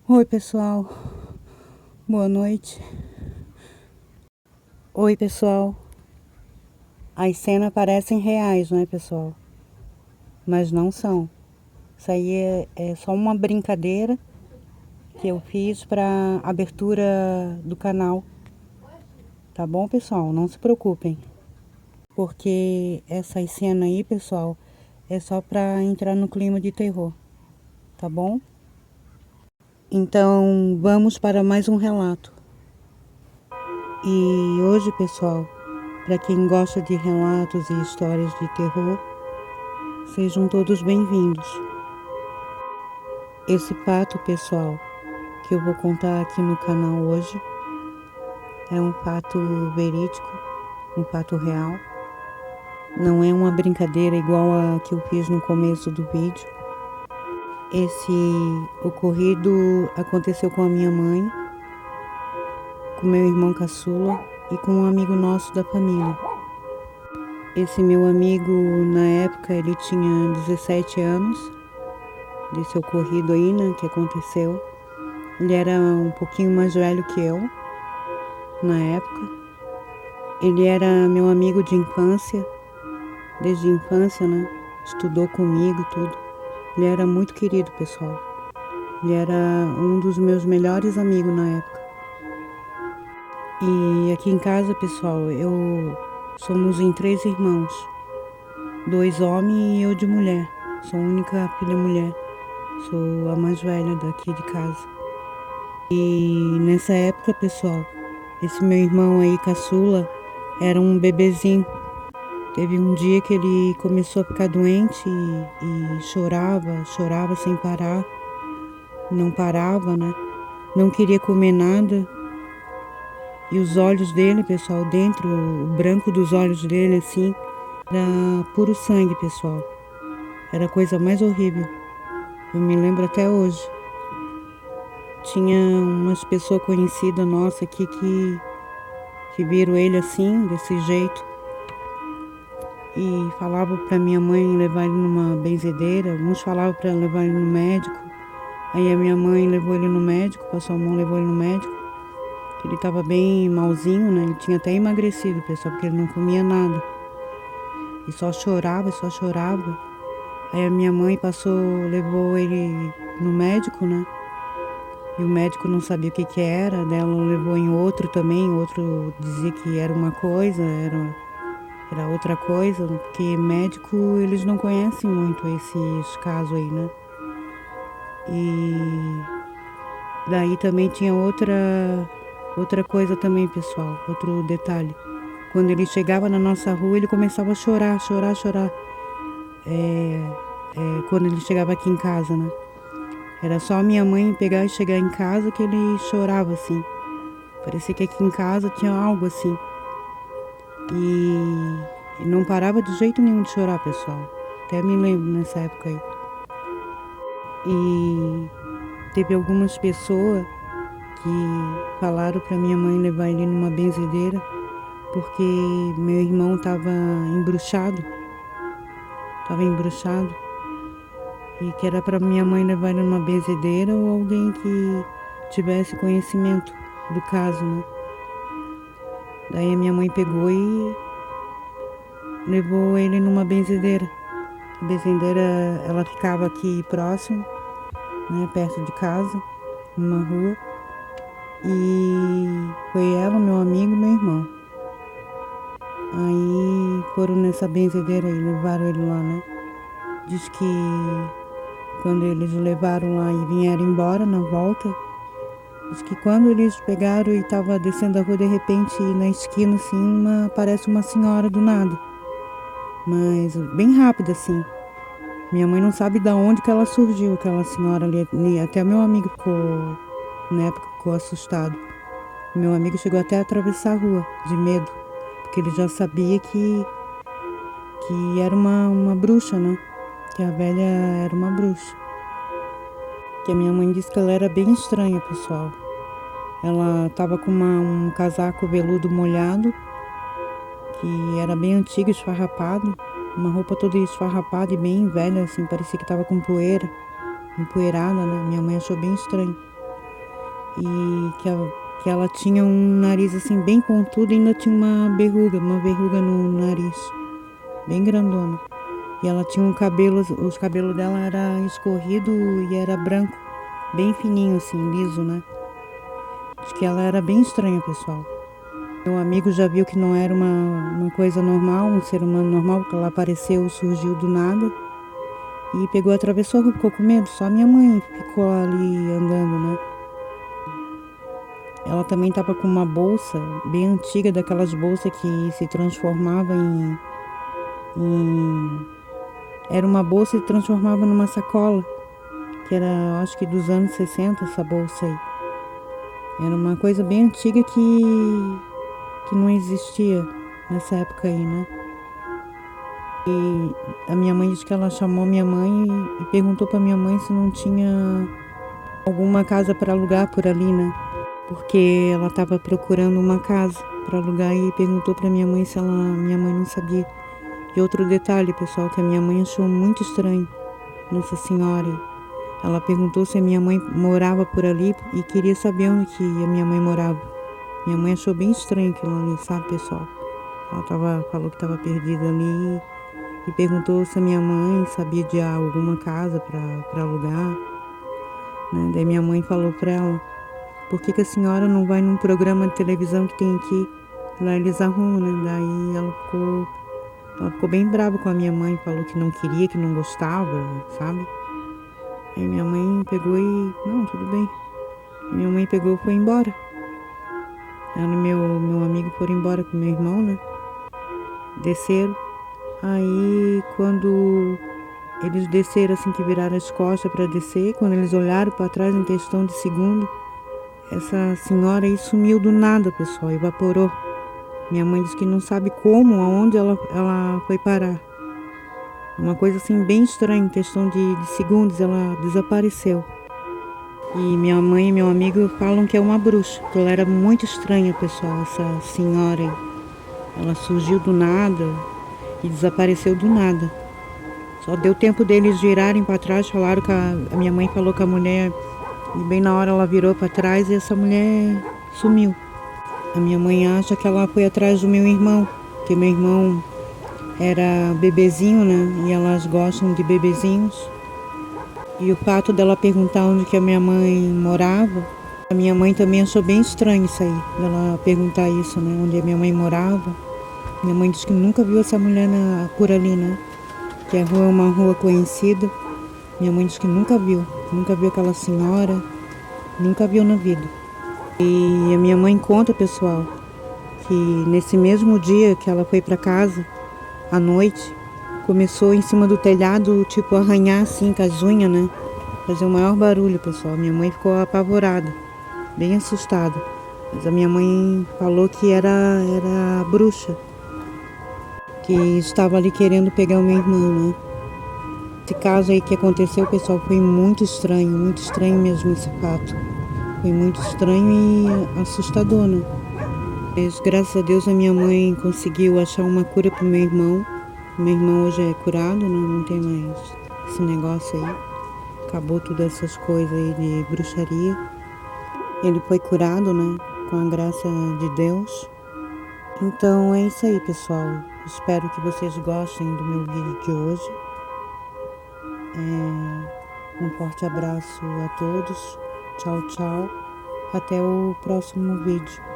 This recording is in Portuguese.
Oi, pessoal. Boa noite. Oi, pessoal. As cenas parecem reais, não é, pessoal? Mas não são. Isso aí é só uma brincadeira que eu fiz para abertura do canal. Tá bom, pessoal? Não se preocupem. Porque essas cenas aí, pessoal, é só para entrar no clima de terror. Tá bom? Então, vamos para mais um relato. E hoje, pessoal, para quem gosta de relatos e histórias de terror, sejam todos bem-vindos. Esse fato, pessoal, que eu vou contar aqui no canal hoje é um fato verídico, um fato real. Não é uma brincadeira igual a que eu fiz no começo do vídeo. Esse ocorrido aconteceu com a minha mãe, com meu irmão caçula e com um amigo nosso da família. Esse meu amigo, na época, ele tinha 17 anos, desse ocorrido aí, né, que aconteceu. Ele era um pouquinho mais velho que eu, na época. Ele era meu amigo de infância, desde a infância, né? Estudou comigo, tudo. Ele era muito querido, pessoal. Ele era um dos meus melhores amigos na época. E aqui em casa, pessoal, somos em 3 irmãos. 2 homens e eu de mulher. Sou a única filha mulher. Sou a mais velha daqui de casa. E nessa época, pessoal, esse meu irmão aí, caçula, era um bebezinho. Teve um dia que ele começou a ficar doente e chorava sem parar. Não parava, né? Não queria comer nada. E os olhos dele, pessoal, dentro, o branco dos olhos dele, assim, era puro sangue, pessoal. Era a coisa mais horrível. Eu me lembro até hoje. Tinha umas pessoas conhecidas nossa aqui que viram ele assim, desse jeito. E falavam pra minha mãe levar ele numa benzedeira. Uns falavam pra levar ele no médico. Aí a minha mãe levou ele no médico, passou a mão, levou ele no médico. Ele tava bem malzinho, né? Ele tinha até emagrecido, pessoal, porque ele não comia nada. E só chorava, só chorava. Aí a minha mãe levou ele no médico, né? E o médico não sabia o que era, daí ela levou em outro também, outro dizia que era uma coisa, era outra coisa, porque médico, eles não conhecem muito esses casos aí, né? E daí também tinha outra coisa também, pessoal, outro detalhe. Quando ele chegava na nossa rua, ele começava a chorar. Quando ele chegava aqui em casa, né? Era só a minha mãe pegar e chegar em casa que ele chorava, assim. Parecia que aqui em casa tinha algo assim. E não parava de jeito nenhum de chorar, pessoal. Até me lembro nessa época aí. E teve algumas pessoas que falaram pra minha mãe levar ele numa benzedeira porque meu irmão tava embruxado. E que era pra minha mãe levar ele numa benzedeira ou alguém que tivesse conhecimento do caso, né? Daí a minha mãe pegou e levou ele numa benzedeira. A benzedeira, ela ficava aqui próximo, né, perto de casa, numa rua. E foi ela, meu amigo e meu irmão. Aí foram nessa benzedeira e levaram ele lá, né? Diz que quando eles o levaram lá e vieram embora na volta, diz que quando eles pegaram e tava descendo a rua, de repente, na esquina, assim, aparece uma senhora do nada. Mas bem rápida, assim. Minha mãe não sabe de onde que ela surgiu, aquela senhora ali. Até meu amigo na época, ficou assustado. Meu amigo chegou até a atravessar a rua, de medo. Porque ele já sabia que era uma bruxa, né? Que a velha era uma bruxa. Que a minha mãe disse que ela era bem estranha, pessoal. Ela tava com um casaco veludo molhado, que era bem antigo, esfarrapado. Uma roupa toda esfarrapada e bem velha, assim, parecia que tava com poeira, empoeirada, né? Minha mãe achou bem estranho. e que ela tinha um nariz assim bem pontudo e ainda tinha uma verruga no nariz, bem grandona. E ela tinha os cabelos dela era escorrido e era branco, bem fininho assim, liso, né? Diz que ela era bem estranha, pessoal. Meu amigo já viu que não era uma coisa normal, um ser humano normal, porque ela apareceu, surgiu do nada. E pegou, atravessou a rua, ficou com medo. Só minha mãe ficou ali andando, né? Ela também estava com uma bolsa bem antiga, daquelas bolsas que se transformava em... Era uma bolsa e se transformava numa sacola, que era, acho que dos anos 60, essa bolsa aí. Era uma coisa bem antiga que não existia nessa época aí, né? E a minha mãe disse que ela chamou minha mãe e perguntou para minha mãe se não tinha alguma casa para alugar por ali, né? Porque ela estava procurando uma casa para alugar e perguntou para minha mãe se minha mãe não sabia. E outro detalhe, pessoal, que a minha mãe achou muito estranho, Nossa Senhora. Ela perguntou se a minha mãe morava por ali e queria saber onde que a minha mãe morava. Minha mãe achou bem estranho aquilo ali, sabe, pessoal? Ela falou que estava perdida ali e perguntou se a minha mãe sabia de alguma casa para alugar, né? Daí minha mãe falou para ela: por que a senhora não vai num programa de televisão que tem aqui? Lá eles arrumam, né? Daí ela ficou bem brava com a minha mãe, falou que não queria, que não gostava, sabe? Aí minha mãe pegou e, não, tudo bem. E minha mãe pegou e foi embora. Ela e meu amigo foram embora com meu irmão, né? Desceram. Aí quando eles desceram, assim, que viraram as costas para descer, quando eles olharam para trás em questão de segundo, essa senhora aí sumiu do nada, pessoal, evaporou. Minha mãe disse que não sabe como, aonde ela foi parar. Uma coisa assim bem estranha, em questão de segundos, ela desapareceu. E minha mãe e meu amigo falam que é uma bruxa, que ela era muito estranha, pessoal, essa senhora aí. Ela surgiu do nada e desapareceu do nada. Só deu tempo deles virarem para trás, falaram que a minha mãe falou que a mulher, e bem na hora ela virou para trás e essa mulher sumiu. A minha mãe acha que ela foi atrás do meu irmão, que meu irmão era bebezinho, né? E elas gostam de bebezinhos. E o fato dela perguntar onde que a minha mãe morava, a minha mãe também achou bem estranho isso aí, dela perguntar isso, né? Onde a minha mãe morava. Minha mãe disse que nunca viu essa mulher por ali, né? Que a rua é uma rua conhecida. Minha mãe disse que nunca viu aquela senhora, nunca viu na vida. E a minha mãe conta, pessoal, que nesse mesmo dia que ela foi para casa, à noite, começou em cima do telhado, tipo, arranhar assim com as unhas, né? Fazer o maior barulho, pessoal. Minha mãe ficou apavorada, bem assustada. Mas a minha mãe falou que era a bruxa, que estava ali querendo pegar o meu irmão, né? Esse caso aí que aconteceu, pessoal, foi muito estranho mesmo esse fato. Foi muito estranho e assustador, né? Mas graças a Deus a minha mãe conseguiu achar uma cura pro meu irmão. Meu irmão hoje é curado, né? Não tem mais esse negócio aí. Acabou todas essas coisas aí de bruxaria. Ele foi curado, né? Com a graça de Deus. Então é isso aí, pessoal. Espero que vocês gostem do meu vídeo de hoje. Um forte abraço a todos. Tchau, tchau. Até o próximo vídeo.